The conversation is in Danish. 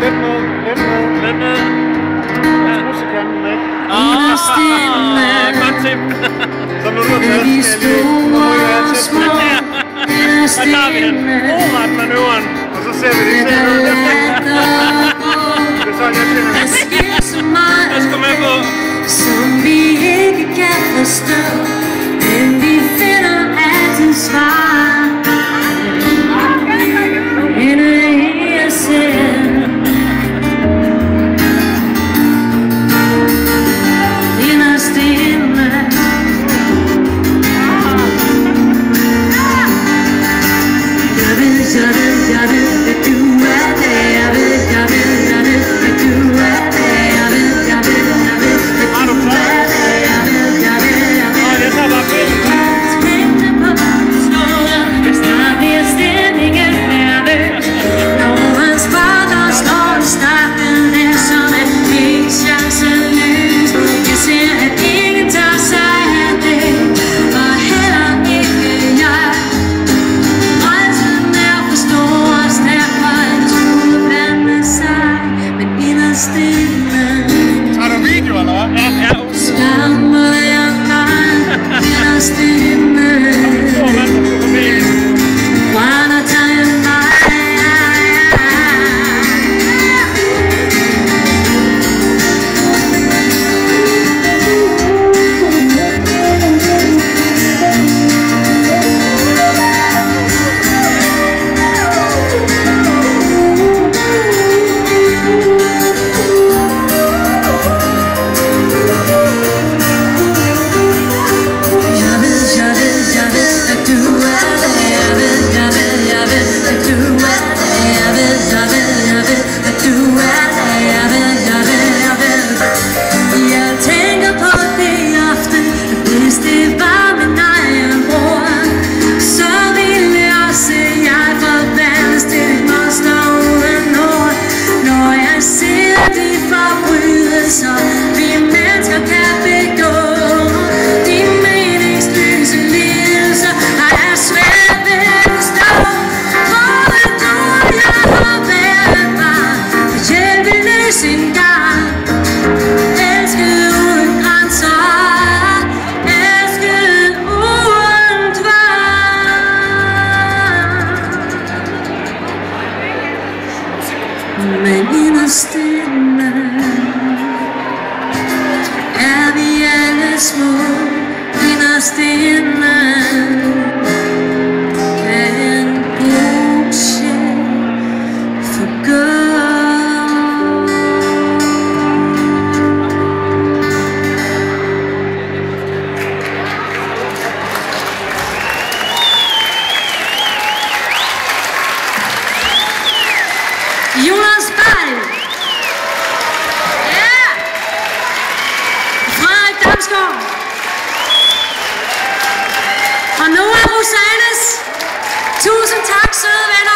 Lidt ned. Russekanten væk. Godt tip. Så nu du har taget, skal jeg lige tæt på. Så tager vi den. Ret manøvren. Og så ser vi det selv. Det er sådan, jeg kender. Jeg skal med på. Som vi ikke kan forstå, men vi finder altid svar. Inde i os selv. Inderst inde. Jeg ved, at du er der. Jeg ved, at du er der. Jeg ved, at du er der. Jeg tager bare fedt. Snart bliver stemningen nervøs. Når man spørger, slår det starten der som et helt chanceløs. Jeg ser, at ingen tager sig af det, og heller ikke jeg. Rejsen er for stor og stærk, og en tur blande sig, men inderst inde. Tager du video, eller hvad? Ja. Skammer jeg mig inderst inde. Wanna tell you men inderst inde er vi alle små. Inderst inde kan en god sjæl forgå. Jonas Berg. Ja. Frederik Damsgaard. Og Noah Rosanes. Tusind tak, søde venner.